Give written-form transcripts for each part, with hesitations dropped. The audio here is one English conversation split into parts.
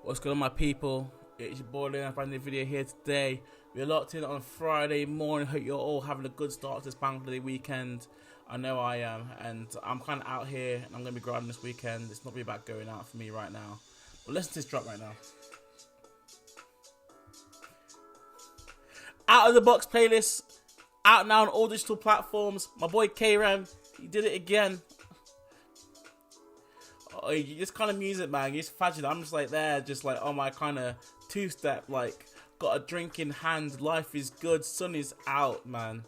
What's going on, my people? It's your boy Lindon, brand new video here today. We're locked in on a Friday morning. Hope you're all having a good start to this bank holiday weekend. I know I am, and I'm kind of out here, and I'm going to be grinding this weekend. It's not really about going out for me right now. But listen to this drop right now. Out of the Box playlist, out now on all digital platforms. My boy K-Ram, he did it again. Oh, this kind of music, man, it's fashion. I'm just like there, just like on my kind of two-step, like got a drink in hand, life is good, sun is out, man.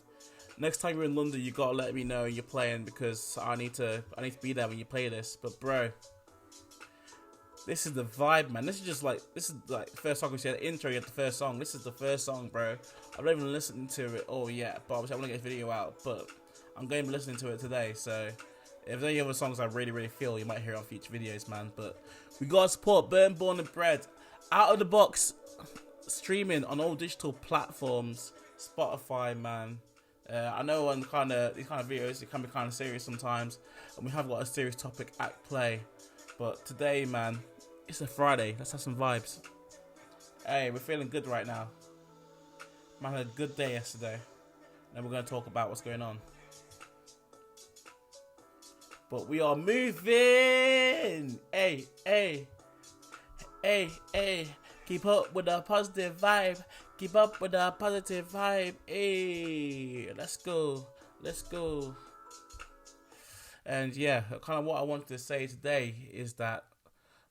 Next time you're in London, you gotta let me know you're playing because I need to be there when you play this. But bro, this is the vibe, man. This is like the first song we said, the intro. You had the first song. This is the first song, bro. I've not even listened to it all yet, but obviously I want to get a video out. But I'm going to be listening to it today, so. If there's any other songs I really feel, you might hear it on future videos, man. But we gotta support Burn, Born and Bred. Out of the Box, streaming on all digital platforms. Spotify, man. I know on these kind of videos, it can be kind of serious sometimes. And we have got a serious topic at play. But today, man, it's a Friday. Let's have some vibes. Hey, we're feeling good right now. Man had a good day yesterday. And we're going to talk about what's going on. But we are moving. Hey. Keep up with the positive vibe. Keep up with the positive vibe. Hey, let's go. And yeah, kind of what I wanted to say today is that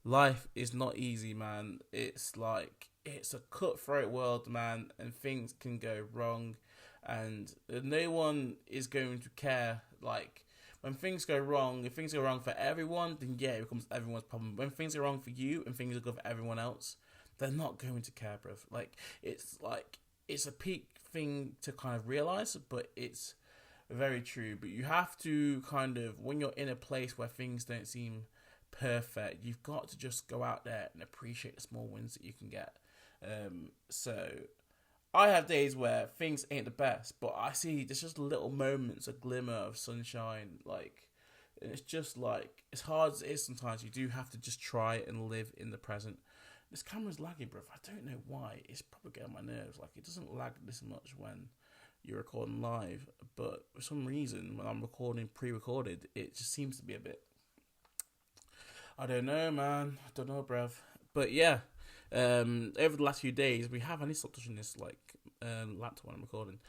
life is not easy, man. It's like, it's a cutthroat world, man, and things can go wrong. And no one is going to care, like, when things go wrong, if things go wrong for everyone, then yeah, it becomes everyone's problem. When things are wrong for you and things are good for everyone else, they're not going to care, bruv. It's a peak thing to kind of realize, but it's very true. But you have to kind of, when you're in a place where things don't seem perfect, you've got to just go out there and appreciate the small wins that you can get. So I have days where things ain't the best, but I see there's just little moments, a glimmer of sunshine, like, and it's just like, as hard as it is sometimes, you do have to just try and live in the present. This camera's lagging, bro. I don't know why. It's probably getting on my nerves. Like, it doesn't lag this much when you're recording live, but for some reason, when I'm recording pre-recorded, it just seems to be a bit, I don't know, man. I don't know, bruv. But yeah. Over the last few days, I need to stop touching this laptop when I'm recording.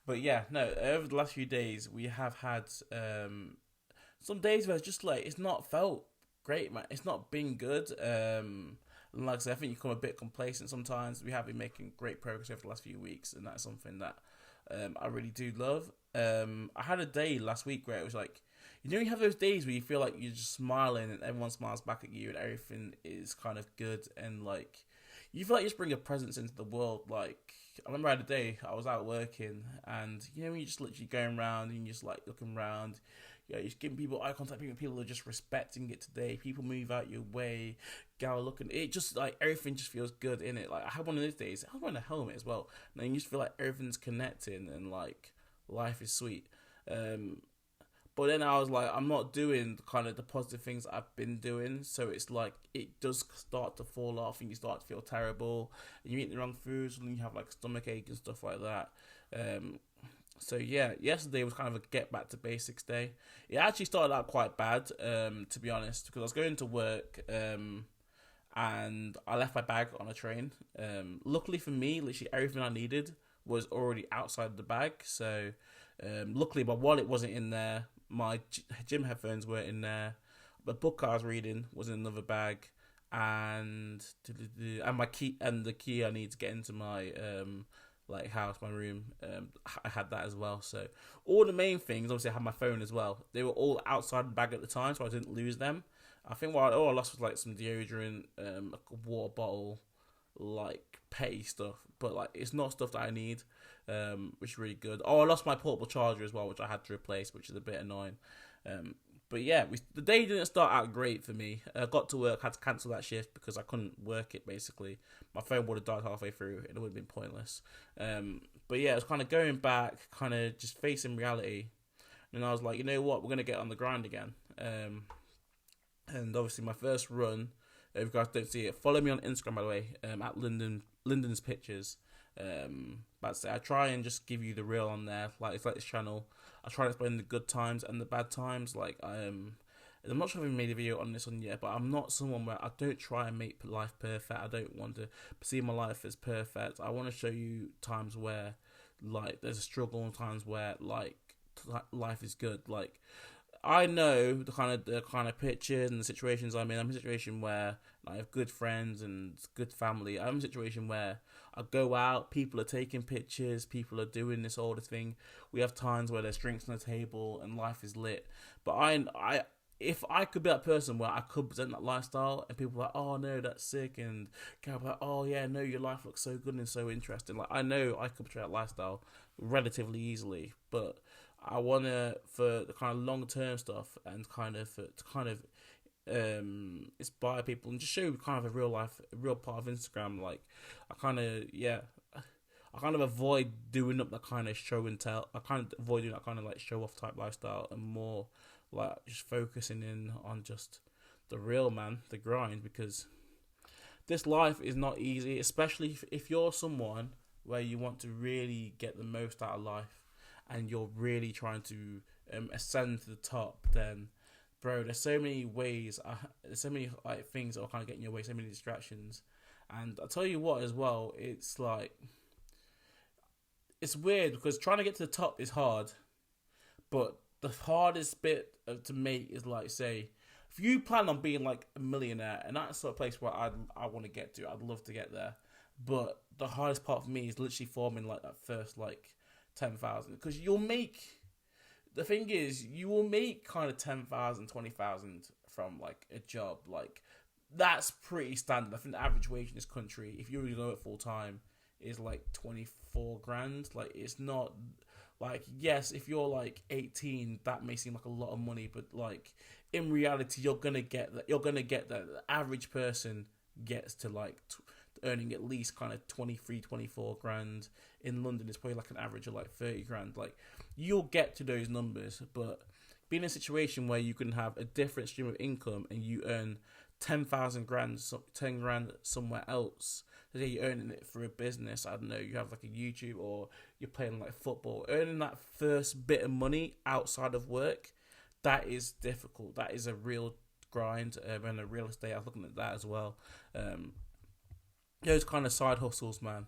But yeah, no, over the last few days, we have had some days where it's just like, it's not felt great, man. It's not been good. Like I said, I think you become a bit complacent sometimes. We have been making great progress over the last few weeks, and that's something that I really do love. I had a day last week where it was like, you have those days where you feel like you're just smiling and everyone smiles back at you and everything is kind of good, and like you feel like you just bring a presence into the world. Like, I remember I had a day I was out working, and when you're just literally going around and you're just like looking around, you're just giving people eye contact, people are just respecting it today, people move out your way, gal looking, it just like everything just feels good in it. Like, I had one of those days, I was wearing a helmet as well, and then you just feel like everything's connecting and like life is sweet. But then I was like, I'm not doing kind of the positive things I've been doing. So it's like, it does start to fall off and you start to feel terrible. And you eat the wrong foods and you have like stomach ache and stuff like that. So yeah, yesterday was kind of a get back to basics day. It actually started out quite bad, to be honest, because I was going to work and I left my bag on a train. Luckily for me, literally everything I needed was already outside the bag. So luckily my wallet wasn't in there. My gym headphones were in there. The book I was reading was in another bag, and my key and the key I need to get into my house, my room. I had that as well. So all the main things, obviously I had my phone as well. They were all outside the bag at the time, so I didn't lose them. I think what I lost was like some deodorant, a water bottle, like petty stuff, but like it's not stuff that I need. Which is really good. I lost my portable charger as well, which I had to replace, which is a bit annoying. But yeah, the day didn't start out great for me. I got to work, had to cancel that shift because I couldn't work it, basically. My phone would have died halfway through, and it would have been pointless. But yeah, it was kind of going back, kind of just facing reality. And I was like, you know what, we're going to get on the grind again. And obviously my first run If you guys don't see it, follow me on Instagram, by the way, at Lindon's Pictures. But I try and just give you the real on there. Like, it's like this channel. I try to explain the good times and the bad times. Like, I'm not sure if I've made a video on this one yet, but I'm not someone where I don't try and make life perfect. I don't want to perceive my life as perfect. I want to show you times where, like, there's a struggle, and times where, like, life is good. Like, I know the kind of pictures and the situations I'm in. I'm in a situation where I have good friends and good family. I'm in a situation where I go out, people are taking pictures, people are doing this all this thing. We have times where there's drinks on the table and life is lit. But if I could be that person where I could present that lifestyle and people are like, oh no, that's sick, and kind of like, oh yeah, no, your life looks so good and so interesting. Like, I know I could portray that lifestyle relatively easily, but I want to, for the kind of long term stuff and inspire people and just show kind of a real part of Instagram. Like, I kind of avoid doing up that kind of show and tell. I kind of avoid doing that kind of like show off type lifestyle, and more like just focusing in on just the real, man, the grind, because this life is not easy, especially if you're someone where you want to really get the most out of life and you're really trying to ascend to the top. Then, bro, there's so many ways, there's so many like things that are kind of getting in your way, so many distractions. And I'll tell you what as well, it's like, it's weird because trying to get to the top is hard, but the hardest bit to make is, like, say, if you plan on being like a millionaire, and that's the sort of place where I want to get to, I'd love to get there. But the hardest part for me is literally forming like that first like 10,000, because the thing is, you will make kind of 10,000, 20,000 from like a job. Like, that's pretty standard. I think the average wage in this country, if you really go it full time, is like 24 grand. Like, it's not like, yes, if you're like 18, that may seem like a lot of money, but like in reality, you're gonna get that. The average person gets to like earning at least kind of 23, 24 grand. In London, it's probably like an average of like 30 grand. Like, you'll get to those numbers, but being in a situation where you can have a different stream of income and you earn 10,000 grand, 10 grand somewhere else. So you're earning it for a business. I don't know, you have like a YouTube, or you're playing like football. Earning that first bit of money outside of work, that is difficult. That is a real grind. And a real estate, I was looking at that as well. Those kind of side hustles, man.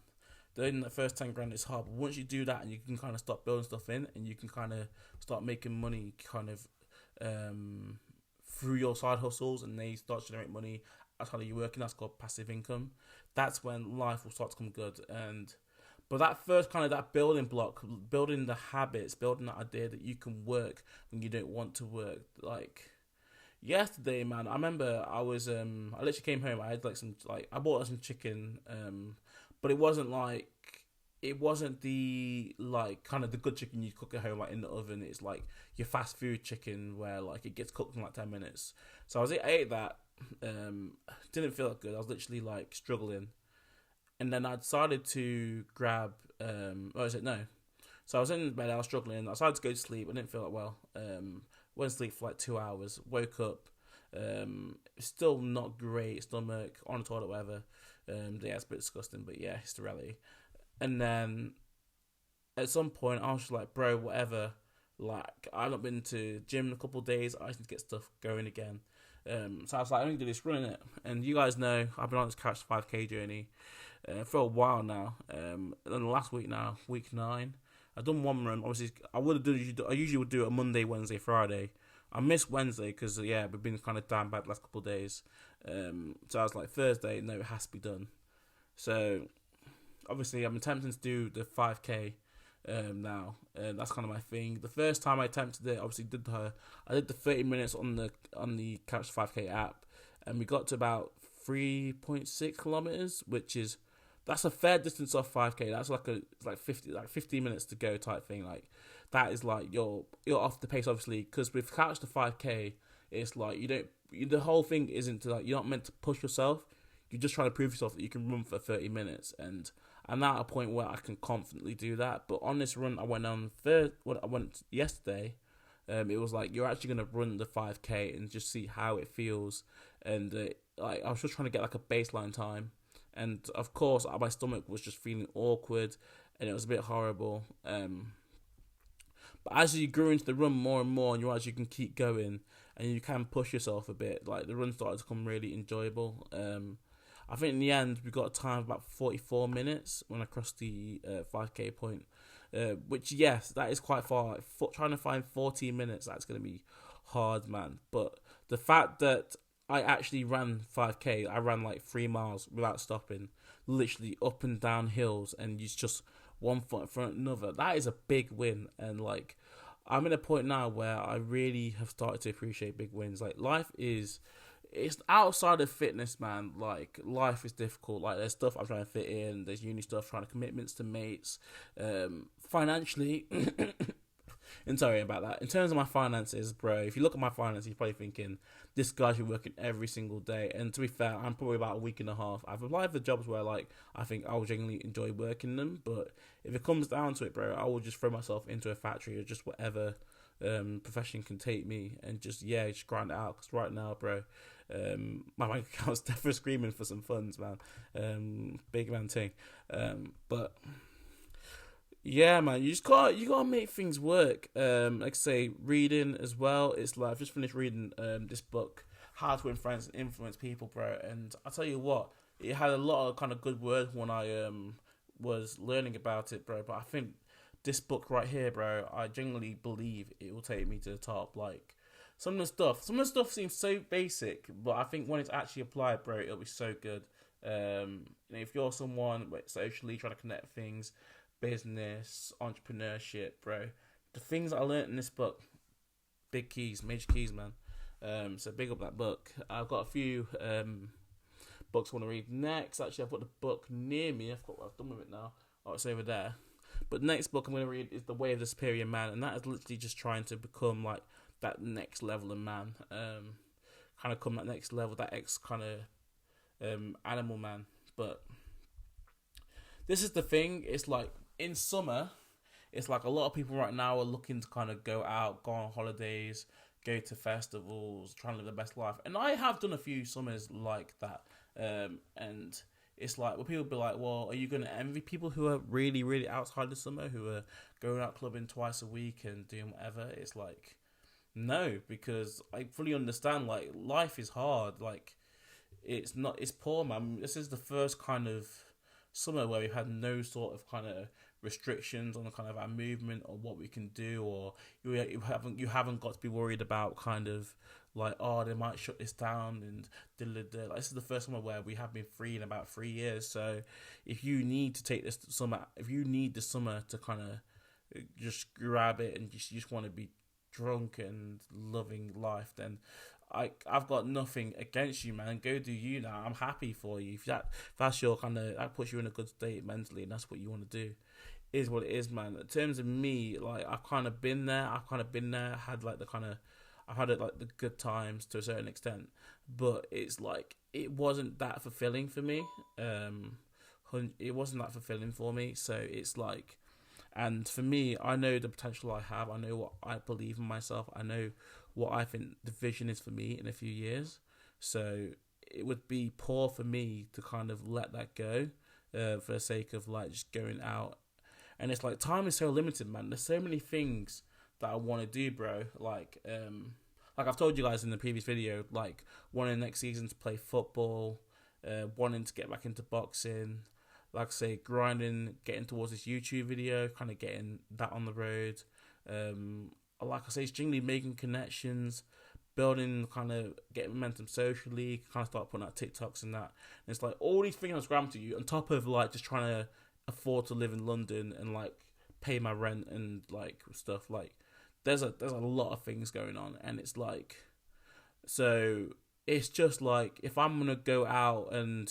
Earning that first 10 grand is hard, but once you do that and you can kind of start building stuff in, and you can kind of start making money kind of through your side hustles, and they start to generate money outside of you working, that's called passive income. That's when life will start to come good. But that first kind of that building block, building the habits, building that idea that you can work when you don't want to work. Like, yesterday, man, I remember I literally came home. I had I bought some chicken, but it wasn't the like kind of the good chicken you cook at home, like in the oven. It's like your fast food chicken where like it gets cooked in like 10 minutes. So I ate that. Didn't feel good. I was literally like struggling, and then I decided to grab. So I was in bed. I was struggling. I decided to go to sleep. I didn't feel that well. Went to sleep for like 2 hours. Woke up. Still not great. Stomach on the toilet, whatever. Yeah, it's a bit disgusting, but yeah, it's the reality. And then at some point, I was just like, bro, whatever. Like, I've not been to gym in a couple of days. I just need to get stuff going again. So I was like, I need to do this running it. And you guys know I've been on this Couch 5K journey for a while now. And the last week now, week 9, I've done one run. Obviously, I usually would do it Monday, Wednesday, Friday. I missed Wednesday because, yeah, we've been kind of down bad the last couple of days. So I was like, Thursday, no, it has to be done. So obviously, I'm attempting to do the 5K now. That's kind of my thing. The first time I attempted it, obviously I did the 30 minutes on the Couch 5K app, and we got to about 3.6 kilometers, that's a fair distance off 5K. That's like 15 minutes to go type thing. Like, that is like you're off the pace, obviously, because with Couch to 5K, it's like the whole thing isn't to, like, you're not meant to push yourself. You're just trying to prove yourself that you can run for 30 minutes, and I'm at a point where I can confidently do that. But on this run I went yesterday, it was like, you're actually going to run the 5K and just see how it feels. And like I was just trying to get like a baseline time, and of course my stomach was just feeling awkward, and it was a bit horrible. But as you grew into the run more and more, and you realize you can keep going and you can push yourself a bit, like the run started to become really enjoyable. I think in the end we got a time of about 44 minutes when I crossed the 5k point, which yes, that is quite far. Trying to find 14 minutes, that's going to be hard, man. But the fact that I actually ran 5k, I ran like 3 miles without stopping, literally up and down hills, and you just one foot in front of another. That is a big win, and like I'm in a point now where I really have started to appreciate big wins. Like life is, it's outside of fitness, man. Like life is difficult. Like there's stuff I'm trying to fit in. There's uni stuff, trying to commitments to mates, financially. And sorry about that. In terms of my finances, bro, if you look at my finances, you're probably thinking, this guy's been working every single day. And to be fair, I'm probably about a week and a half. I've applied for jobs where, like, I think I will genuinely enjoy working them. But if it comes down to it, bro, I will just throw myself into a factory or just whatever profession can take me and just grind it out. Because right now, bro, my bank account's definitely screaming for some funds, man. Big man thing. But yeah, man, you gotta make things work. Like I say, reading as well. It's like I've just finished reading this book, How to Influence People, bro. And I tell you what, it had a lot of kind of good words when I was learning about it, bro. But I think this book right here, bro, I genuinely believe it will take me to the top. Like some of the stuff seems so basic, but I think when it's actually applied, bro, it'll be so good. If you're someone socially trying to connect things, business, entrepreneurship, bro, the things I learned in this book, big keys, major keys, man. So big up that book. I've got a few books I want to read next. Actually, I've got the book near me. I forgot what I've done with it now. Oh, it's over there. But the next book I'm going to read is The Way of the Superior Man, and that is literally just trying to become like that next level of man, kind of come that next level, that kind of animal man. But this is the thing. It's like in summer, it's like a lot of people right now are looking to kind of go out, go on holidays, go to festivals, try and live the best life. And I have done a few summers like that. And it's like, well, people be like, well, are you going to envy people who are really, really outside the summer, who are going out clubbing twice a week and doing whatever? It's like, no, because I fully understand, like, life is hard. Like, it's poor, man. This is the first kind of summer where we've had no sort of kind of restrictions on kind of our movement or what we can do, or you haven't got to be worried about kind of like, oh, they might shut this down and like, this is the first summer where we have been free in about 3 years. So if you need to take this summer, if you need the summer to kind of just grab it and you just want to be drunk and loving life, then I've got nothing against you, man. Go do you now. I'm happy for you. If that's your kind of, that puts you in a good state mentally, and that's what you want to do, is what it is, man. In terms of me, like I've kind of been there. Had like I've had it like the good times to a certain extent, but it's like it wasn't that fulfilling for me. It wasn't that fulfilling for me. So it's like, and for me, I know the potential I have. I know what I believe in myself. I know what I think the vision is for me in a few years. So it would be poor for me to kind of let that go for the sake of like just going out. And it's like, time is so limited, man. There's so many things that I want to do, bro. Like I've told you guys in the previous video, like wanting next season to play football, wanting to get back into boxing, like I say, grinding, getting towards this YouTube video, kind of getting that on the road. Like I say, it's genuinely making connections, building, kind of getting momentum socially, kind of start putting out TikToks and that. And it's like all these things I've grabbed to you, on top of like just trying to afford to live in London and like pay my rent and like stuff. Like there's a lot of things going on, and it's like, so it's just like, if I'm gonna go out and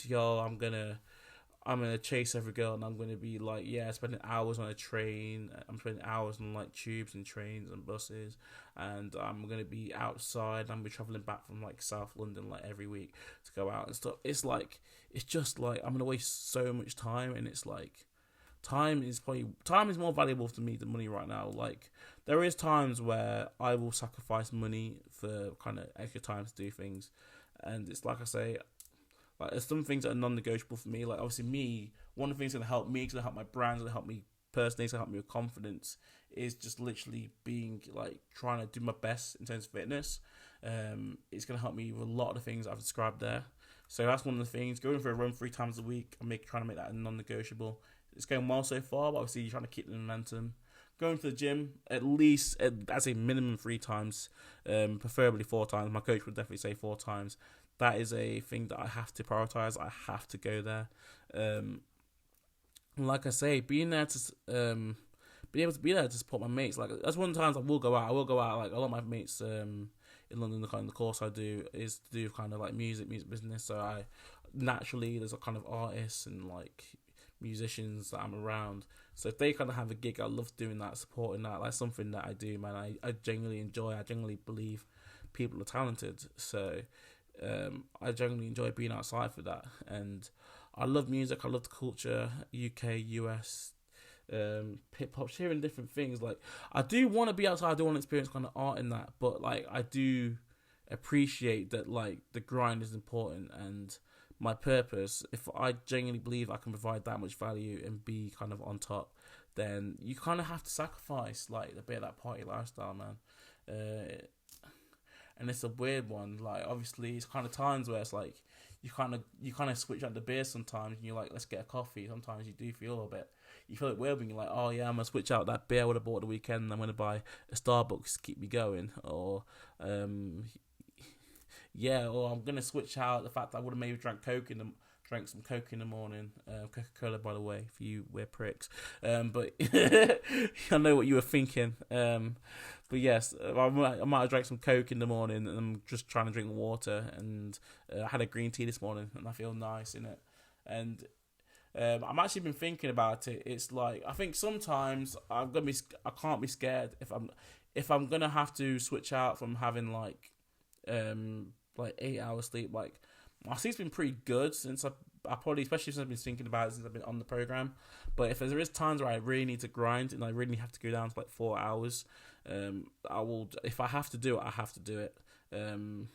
I'm gonna chase every girl, and I'm gonna be like, spending hours on a train. I'm spending hours on like tubes and trains and buses, and I'm gonna be outside. I'm gonna be traveling back from like South London like every week to go out and stuff. It's like, it's just like I'm gonna waste so much time, and it's like, time is more valuable to me than money right now. Like there is times where I will sacrifice money for kind of extra time to do things. And it's like I say, Like, there's some things that are non-negotiable for me. Like, obviously, one of the things that's gonna help me, it's gonna help my brand, it's gonna help me personally, it's gonna help me with confidence. Is just literally being like trying to do my best in terms of fitness. It's gonna help me with a lot of the things I've described there. So that's one of the things. Going for a run 3 times a week, trying to make that a non-negotiable. It's going well so far, but obviously you're trying to keep the momentum. Going to the gym at least, that's a minimum 3 times, preferably 4 times. My coach would definitely say 4 times. That is a thing that I have to prioritize. I have to go there. Like I say, being able to be there to support my mates. Like, that's one of the times I will go out. Like, a lot of my mates in London, the kind of the course I do is to do kind of like music business. So I naturally, there's a kind of artists and like musicians that I'm around. So if they kind of have a gig, I love doing that, supporting that. That's something that I do, man. I genuinely enjoy. I genuinely believe people are talented. So I genuinely enjoy being outside for that. And I love music. I love the culture, UK, US, hip hop, hearing different things. Like, I do want to be outside. I do want to experience kind of art in that. But like, I do appreciate that like the grind is important, and my purpose, if I genuinely believe I can provide that much value and be kind of on top, then you kind of have to sacrifice like a bit of that party lifestyle, man. And it's a weird one. Like, obviously, it's kind of times where it's like you kind of switch out the beer sometimes, and you're like, let's get a coffee. Sometimes you do feel you feel it weird when you're like, oh yeah, I'm gonna switch out that beer I would have bought the weekend, and I'm gonna buy a Starbucks to keep me going, or or I'm gonna switch out the fact that I would have maybe drank some Coke in the morning. Coca-Cola, by the way, if you wear pricks. But I know what you were thinking. But yes, I might have drank some Coke in the morning, and I'm just trying to drink water. And I had a green tea this morning, and I feel nice in it. And I'm actually been thinking about it. It's like, I think sometimes I can't be scared if I'm gonna have to switch out from having like 8 hours sleep. Like, my sleep's been pretty good since I probably, especially since I've been thinking about it since I've been on the program. But if there is times where I really need to grind and I really have to go down to like 4 hours, I will. If I have to do it, I have to do it.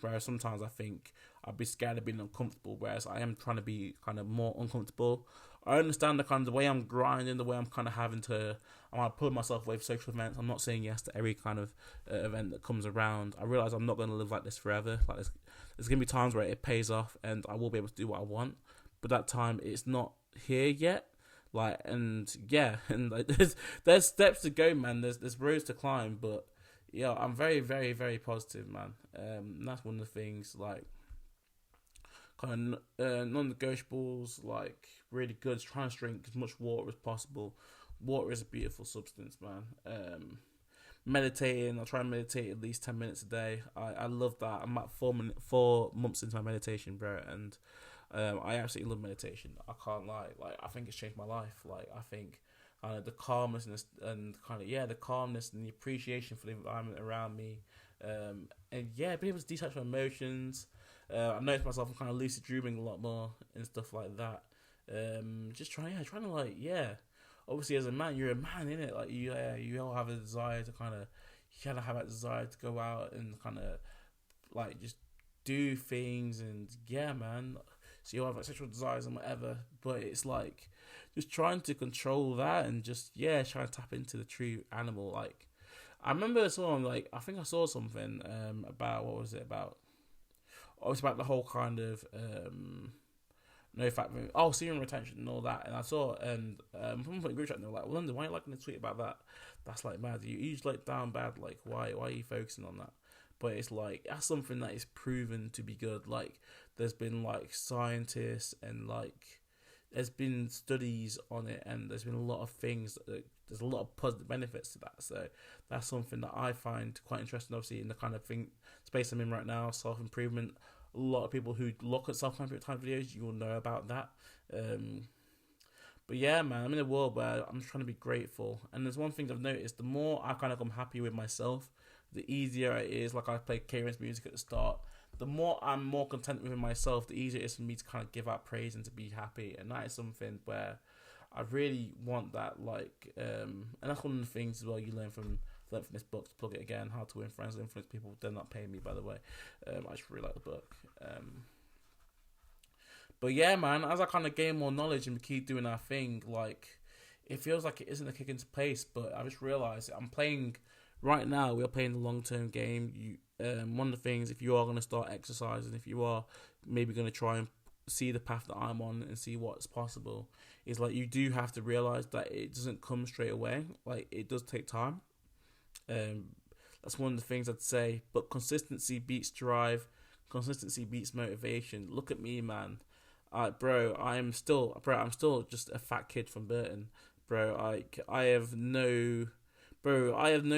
Whereas sometimes I think I'd be scared of being uncomfortable, whereas I am trying to be kind of more uncomfortable. I understand the kind of the way I'm grinding, the way I'm kind of I'm pulling myself away from social events. I'm not saying yes to every kind of event that comes around. I realise I'm not going to live like this forever. Like, there's going to be times where it pays off and I will be able to do what I want. But that time, it's not here yet. Like, and yeah, and like, there's steps to go, man. There's roads to climb, but yeah, I'm very, very, very positive, man. And that's one of the things, like, kind of non-negotiables, like, really good. Trying to drink as much water as possible. Water is a beautiful substance, man. Meditating, I try and meditate at least 10 minutes a day. I love that. I'm at 4 months into my meditation, bro, and I absolutely love meditation. I can't lie. Like, I think it's changed my life. Like, I think the calmness and the calmness and the appreciation for the environment around me, and yeah, being able to detach my emotions. I noticed myself, I'm kind of lucid dreaming a lot more and stuff like that. Just trying to like, yeah. Obviously, as a man, you're a man, innit? Like, you all have a desire to you have that desire to go out and kind of like just do things, and yeah, man. So you all have like sexual desires and whatever, but it's like just trying to control that and just trying to tap into the true animal. Like, I remember I think I saw something about, what was it about? Oh, it's about the whole kind of no fat movement. Oh, serum retention and all that. And I saw, and someone put in group chat, and they were like, well, London, why are you liking the tweet about that? That's like mad. You just like down bad. Like, why are you focusing on that? But it's like, that's something that is proven to be good. Like, there's been like scientists and like there's been studies on it, and there's been a lot of things. There's a lot of positive benefits to that. So that's something that I find quite interesting. Obviously, in the kind of space I'm in right now, self improvement. A lot of people who look at self-improvement type videos, you will know about that. But yeah, man, I'm in a world where I'm just trying to be grateful. And there's one thing I've noticed: the more I kind of become happy with myself, the easier it is. Like, I played Kieran's music at the start. The more I'm more content with myself, the easier it is for me to kind of give out praise and to be happy. And that is something where I really want that. Like, and that's one of the things as well you learn from this book, to plug it again, How to Win Friends and Influence People. They're not paying me, by the way. I just really like the book. But yeah, man, as I kind of gain more knowledge and we keep doing our thing, like, it feels like it isn't a kick into place. But I just realised I'm playing right now. We're playing the long term game. One of the things, if you are going to start exercising, if you are maybe going to try and see the path that I'm on and see what's possible, is like you do have to realise that it doesn't come straight away. Like, it does take time. That's one of the things I'd say. But consistency beats drive. Consistency beats motivation. Look at me, man. I'm still just a fat kid from Burton, bro. I have no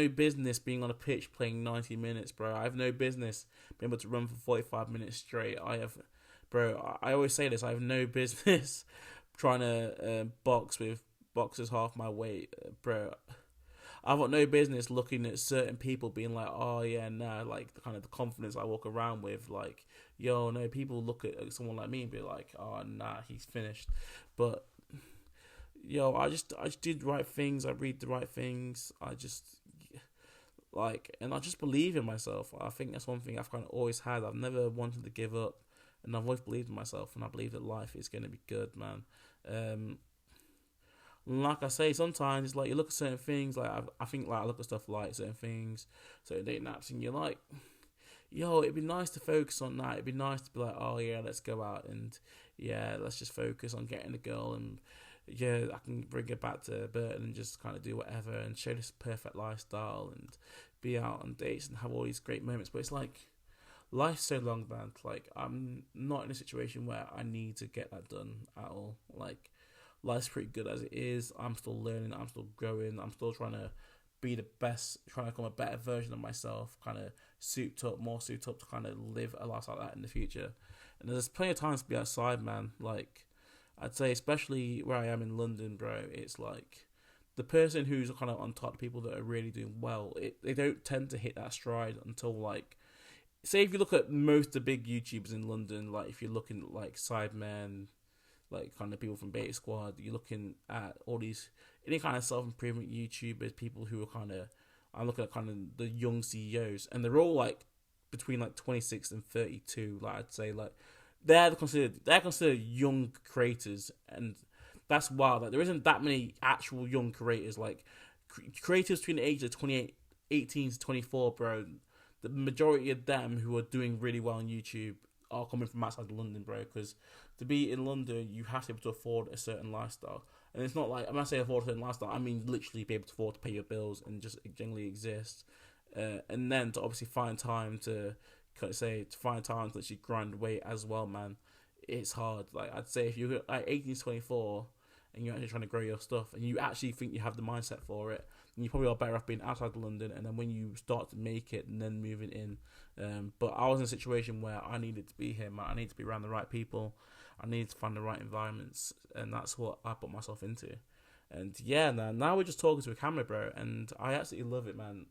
business being on a pitch playing 90 minutes, bro. I have no business being able to run for 45 minutes straight. I always say this. I have no business trying to box with boxers half my weight, bro. I've got no business looking at certain people being like, oh yeah, nah, like the kind of the confidence I walk around with, like, yo, no, people look at someone like me and be like, oh nah, he's finished. But yo, I just did the right things, I read the right things, and I just believe in myself. I think that's one thing I've kind of always had. I've never wanted to give up, and I've always believed in myself, and I believe that life is going to be good, man. Like I say, sometimes it's like you look at certain things, like I think like I look at stuff like certain things, certain date naps, and you're like, yo, it'd be nice to focus on that. It'd be nice to be like, oh yeah, let's go out and yeah, let's just focus on getting the girl, and yeah, I can bring her back to Burton and just kind of do whatever and show this perfect lifestyle and be out on dates and have all these great moments. But it's like, life's so long, man. Like, I'm not in a situation where I need to get that done at all. Like, life's pretty good as it is. I'm still learning. I'm still growing. I'm still trying to be the best, trying to become a better version of myself, kind of more souped up to kind of live a life like that in the future. And there's plenty of times to be outside, man. Like, I'd say, especially where I am in London, bro, it's like the person who's kind of on top, people that are really doing well, they don't tend to hit that stride until, like, say if you look at most of the big YouTubers in London, like if you're looking at like Sidemen, like kind of people from Beta Squad, you're looking at all these any kind of self-improvement YouTubers, people who are kind of, I'm looking at kind of the young CEOs, and they're all like between like 26 and 32. Like, I'd say like they're considered young creators, and that's wild. Like, there isn't that many actual young creators, like creators between the ages of 18 to 24, bro. The majority of them who are doing really well on YouTube are coming from outside of London, bro, because to be in London, you have to be able to afford a certain lifestyle. And it's not like, when I say afford a certain lifestyle, I mean literally be able to afford to pay your bills and just generally exist. And then to obviously find time to actually grind weight as well, man. It's hard. Like, I'd say if you're like 18 to 24 and you're actually trying to grow your stuff and you actually think you have the mindset for it, then you probably are better off being outside of London, and then when you start to make it and then moving in. But I was in a situation where I needed to be here, man. I needed to be around the right people. I needed to find the right environments, and that's what I put myself into. And yeah, now we're just talking to a camera, bro, and I absolutely love it, man.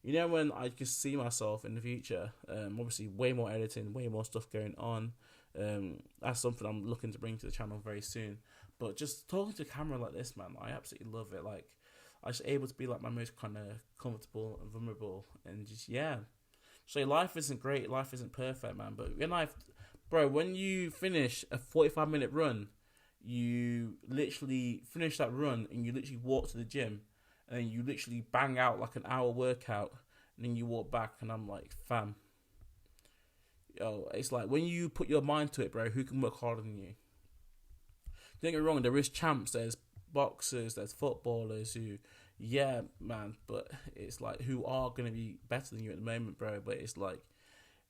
You know, when I can see myself in the future, obviously way more editing, way more stuff going on. That's something I'm looking to bring to the channel very soon. But just talking to a camera like this, man, I absolutely love it. Like, I'm just able to be like my most kind of comfortable and vulnerable, and just, yeah. So life isn't great, life isn't perfect, man. But when you finish a 45-minute run, you literally finish that run and you literally walk to the gym, and then you literally bang out like an hour workout, and then you walk back, and I'm like, fam, yo, it's like when you put your mind to it, bro, who can work harder than you? Don't get me wrong, there is champs, there's boxers, there's footballers who, yeah, man, but it's like who are going to be better than you at the moment, bro. But it's like,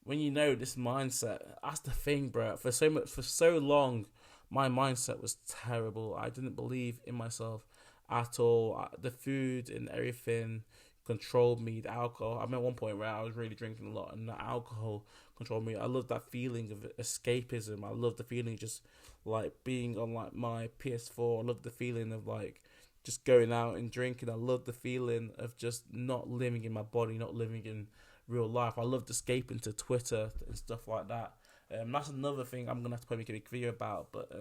when you know this mindset, that's the thing, bro. For so long, my mindset was terrible. I didn't believe in myself at all. The food and everything controlled me. The alcohol. I remember one point where I was really drinking a lot, and the alcohol controlled me. I love that feeling of escapism. I love the feeling of just like being on like my PS4. I love the feeling of like just going out and drinking. I love the feeling of just not living in my body, not living in real life. I loved escaping to Twitter and stuff like that. That's another thing I'm gonna have to probably make a big video about. But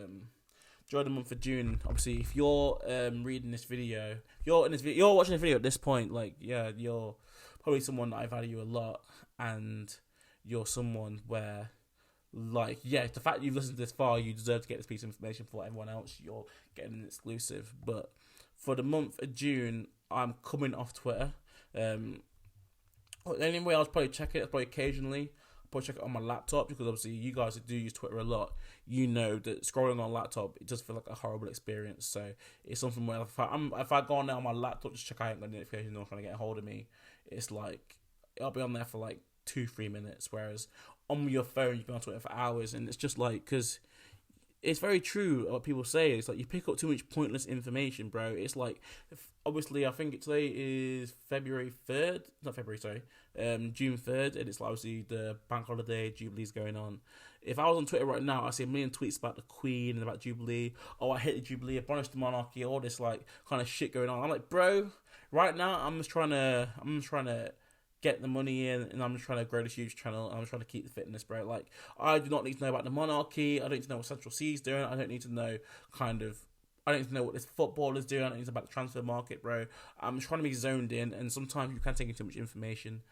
during the month of June, obviously, if you're reading this video, you're watching this video at this point, like, yeah, you're probably someone that I value a lot, and you're someone where, Like, yeah, the fact you've listened this far, you deserve to get this piece of information for everyone else. You're getting an exclusive. But for the month of June, I'm coming off Twitter. The only way I'll probably check it is probably occasionally. I'll probably check it on my laptop, because obviously you guys who do use Twitter a lot, you know that scrolling on a laptop, it does feel like a horrible experience. So it's something where if I go on there on my laptop, just check out the notification, no one's trying to get a hold of me. It's like, I'll be on there for like 2-3 minutes, whereas on your phone you've been on Twitter for hours. And it's just like, because it's very true what people say. It's like you pick up too much pointless information, bro. It's like, obviously I think today is February 3rd, not February, sorry, June 3rd, and it's like obviously the bank holiday, Jubilee's going on. If I was on Twitter right now, I see a million tweets about the Queen and about Jubilee. Oh, I hate the Jubilee, abolish the monarchy, all this like kind of shit going on. I'm like, bro, right now I'm just trying to get the money in, and I'm just trying to grow this huge channel. I'm trying to keep the fitness, bro. Like, I do not need to know about the monarchy. I don't need to know what Central C is doing. I don't need to know I don't need to know what this football is doing. I don't need to know about the transfer market, bro. I'm trying to be zoned in, and sometimes you can take in too much information,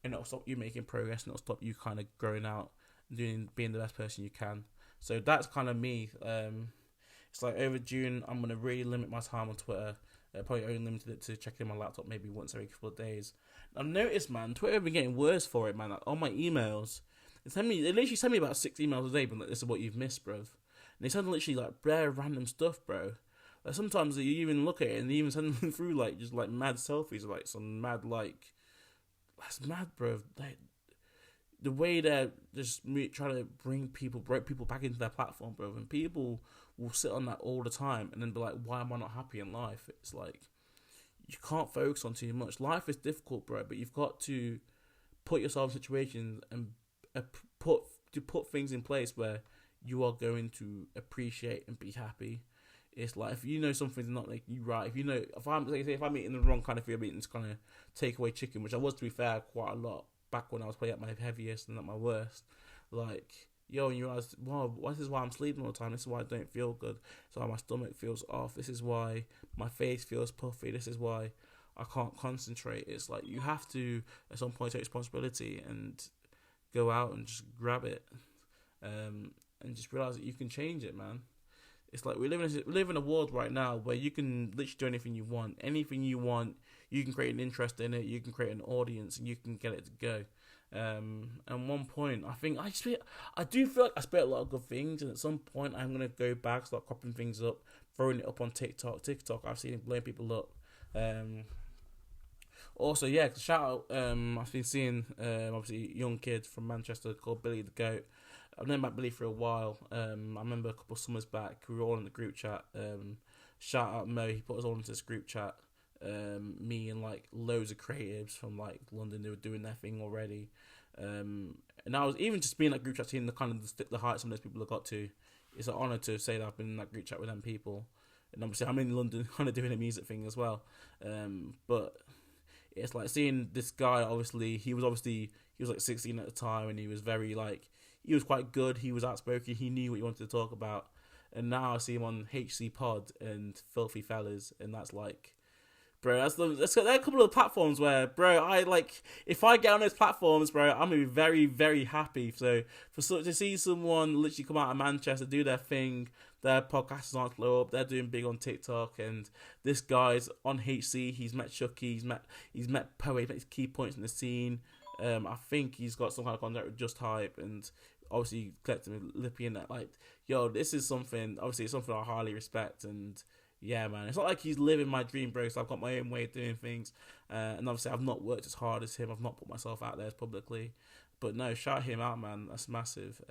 and it'll stop you making progress, and it'll stop you kind of growing out and being the best person you can. So that's kind of me. It's like over June, I'm going to really limit my time on Twitter. Probably only limited it to checking my laptop maybe once every couple of days. I've noticed, man, Twitter have been getting worse for it, man. Like, on my emails, they literally send me about 6 emails a day, but like, this is what you've missed, bro. And they send literally like bare random stuff, bro. Like, sometimes you even look at it and they even send them through like just like mad selfies, or like some mad like, that's mad, bro. Like, the way they're just trying to bring people back into their platform, bro, and people will sit on that all the time and then be like, why am I not happy in life? It's like, you can't focus on too much. Life is difficult, bro, but you've got to put yourself in situations and put things in place where you are going to appreciate and be happy. It's like, if you know something's not like you right, if I'm eating the wrong kind of food, I'm eating this kind of takeaway chicken, which I was, to be fair, quite a lot back when I was probably at my heaviest and at my worst. Like, yo, and you realize, wow, this is why I'm sleeping all the time. This is why I don't feel good. This is why my stomach feels off. This is why my face feels puffy. This is why I can't concentrate. It's like, you have to, at some point, take responsibility and go out and just grab it, and just realize that you can change it, man. It's like we live in a world right now where you can literally do anything you want. Anything you want, you can create an interest in it. You can create an audience, and you can get it to go. At one point, I do feel like I spit a lot of good things, and at some point, I'm gonna go back, start cropping things up, throwing it up on TikTok. I've seen it blowing people up. Also, yeah, shout out. I've been seeing obviously a young kid from Manchester called Billy the Goat. I've known about Billy for a while. I remember a couple of summers back, we were all in the group chat. Shout out Mo, he put us all into this group chat. Me and like loads of creatives from like London, they were doing their thing already. And I was even just being in that group chat, seeing the kind of the heights some of those people have got to. It's an honour to say that I've been in that group chat with them people. And obviously I'm in London kind of doing a music thing as well. But it's like seeing this guy, obviously he was like 16 at the time, and he was very like, he was quite good, he was outspoken, he knew what he wanted to talk about. And now I see him on HC Pod and Filthy Fellas, and that's like, bro, there are a couple of platforms where, bro, I like, if I get on those platforms, bro, I'm gonna be very, very happy. So to see someone literally come out of Manchester, do their thing, their podcasts aren't blow up, they're doing big on TikTok, and this guy's on HC, he's met Chucky, he's met Poe, he's met his key points in the scene. I think he's got some kind of contact with Just Hype, and obviously collecting with Lippy, and that, like, yo, this is something, obviously it's something I highly respect. And yeah, man, it's not like he's living my dream, bro, so I've got my own way of doing things, and obviously I've not worked as hard as him, I've not put myself out there as publicly, but no, shout him out, man, that's massive.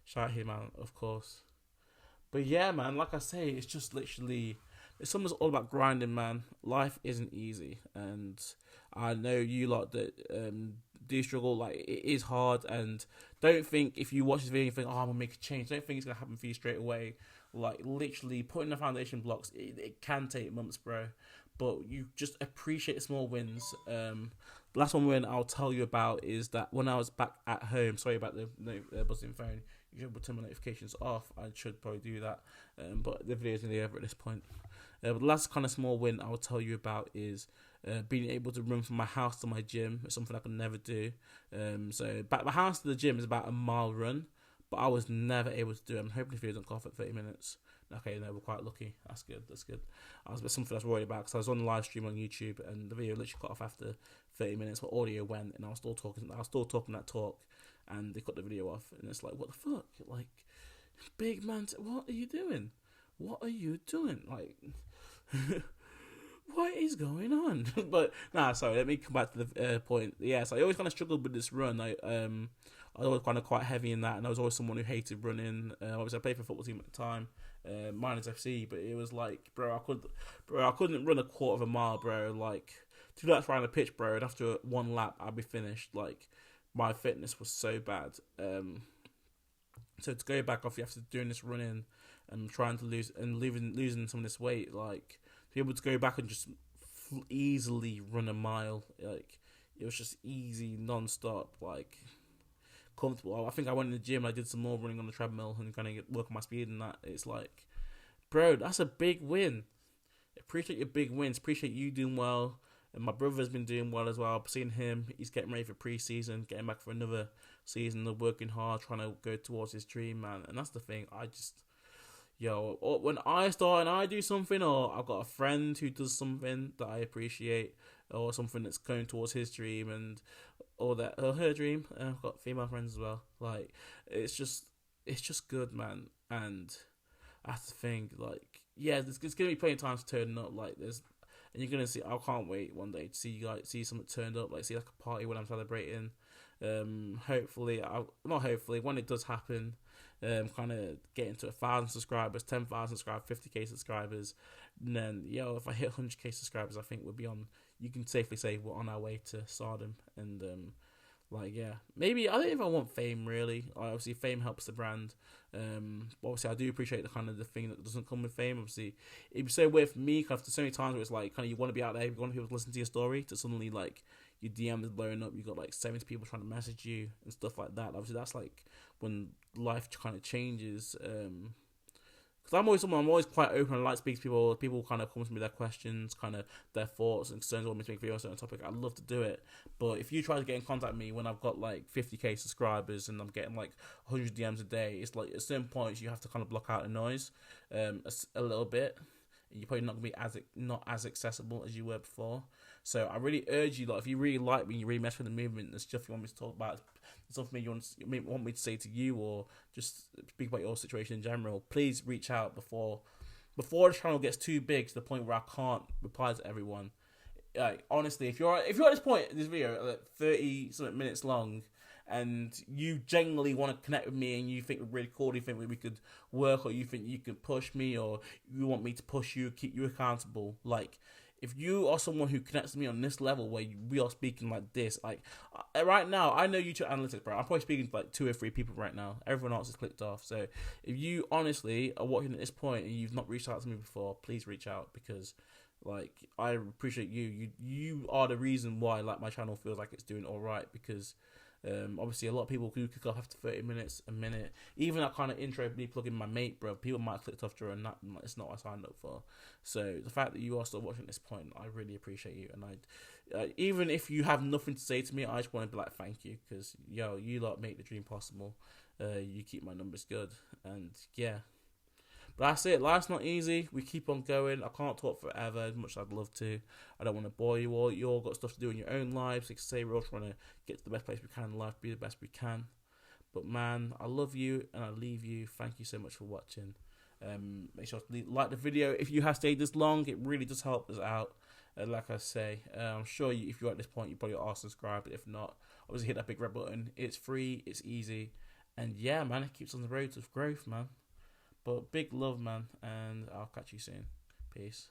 Shout him out, of course. But yeah, man, like I say, it's just literally, it's something that's all about grinding, man. Life isn't easy, and I know you lot that do struggle. Like, it is hard, and don't think if you watch this video and think, oh, I'm gonna make a change, don't think it's gonna happen for you straight away. Like, literally putting the foundation blocks, it can take months, bro, but you just appreciate the small wins. The last one win I'll tell you about is that when I was back at home, sorry about the buzzing phone, you should turn my notifications off, I should probably do that, but the video's nearly over at this point. But the last kind of small win I'll tell you about is being able to run from my house to my gym is something I could never do. So back my house to the gym is about a mile run, but I was never able to do it. I'm hoping if it doesn't cough at 30 minutes. Okay, no, we're quite lucky. That's good. That's good. I was something I was worried about because I was on the live stream on YouTube and the video literally cut off after 30 minutes, but audio went, and I was still talking. I was still talking that talk, and they cut the video off, and it's like, what the fuck? Like, big man, what are you doing? What are you doing? Like, what is going on? But nah, sorry. Let me come back to the point. Yeah, so I always kind of struggled with this run. I was always kind of quite heavy in that, and I was always someone who hated running. Obviously, I played for a football team at the time, minus FC, but it was like, bro, I couldn't run a quarter of a mile, bro. Like 2 laps around the pitch, bro, and after 1 lap, I'd be finished. Like my fitness was so bad. So to go back off after doing this running and trying to losing some of this weight, like to be able to go back and just easily run a mile, like it was just easy, non-stop, like comfortable. I think I went in the gym, I did some more running on the treadmill and kind of work on my speed and that. It's like, bro, that's a big win. Appreciate your big wins. Appreciate you doing well. And my brother's been doing well as well. I've seen him. He's getting ready for pre-season, getting back for another season. They're working hard, trying to go towards his dream, man. And that's the thing. When I start and I do something, or I've got a friend who does something that I appreciate, or something that's going towards his dream or her dream. I've got female friends as well. Like it's just good, man. And that's the thing. Like, yeah, there's gonna be plenty of times turning up. Like and you're gonna see. I can't wait one day to see something turned up. Like see like a party when I'm celebrating. Hopefully, when it does happen, kind of getting to 1,000 subscribers, 10,000 subscribers, 50k subscribers, and then if I hit 100k subscribers, I think we'll be on. You can safely say we're on our way to stardom, and maybe I don't know if I want fame really. Obviously, fame helps the brand. Obviously, I do appreciate the thing that doesn't come with fame. Obviously, it'd be so weird for me. Kind of, there's so many times where it's like, kind of, you want to be out there, you want people to listen to your story, to suddenly like your DM is blowing up. You got like 70 people trying to message you and stuff like that. Obviously, that's like when life kind of changes. Because I'm always quite open and like to speak to people. People kind of come to me with their questions, kind of their thoughts and concerns, want me to make videos on a certain topic. I'd love to do it. But if you try to get in contact with me when I've got like 50k subscribers and I'm getting like 100 DMs a day, it's like at certain points you have to kind of block out the noise a little bit. You're probably not going to be not as accessible as you were before. So I really urge you, like, if you really like me, you really mess with the movement, there's stuff you want me to talk about, something you want me to say to you, or just speak about your situation in general, please reach out before the channel gets too big to the point where I can't reply to everyone. Like, honestly, if you're at this point in this video, like 30 something minutes long, and you genuinely want to connect with me and you think we're really cool, you think we could work, or you think you could push me, or you want me to push you, keep you accountable, like, if you are someone who connects to me on this level where we are speaking like this, like right now, I know YouTube analytics, bro. I'm probably speaking to like 2 or 3 people right now. Everyone else has clicked off. So if you honestly are watching at this point and you've not reached out to me before, please reach out, because like I appreciate you. You are the reason why like my channel feels like it's doing all right, because obviously a lot of people do kick off after 30 minutes, a minute. Even that kind of intro, me plugging my mate, bro, people might have clicked off during that. It's not what I signed up for. So the fact that you are still watching this point, I really appreciate you. And even if you have nothing to say to me, I just want to be like, thank you, because you lot make the dream possible. You keep my numbers good, and yeah. But that's it. Life's not easy. We keep on going. I can't talk forever as much as I'd love to. I don't want to bore you all. You all got stuff to do in your own lives. Like I say, we're all trying to get to the best place we can in life, be the best we can. But man, I love you and I leave you. Thank you so much for watching. Make sure to like the video. If you have stayed this long, it really does help us out. Like I say, I'm sure if you're at this point, you probably are subscribed. But if not, obviously hit that big red button. It's free. It's easy. And yeah, man, it keeps on the road to growth, man. But big love, man, and I'll catch you soon. Peace.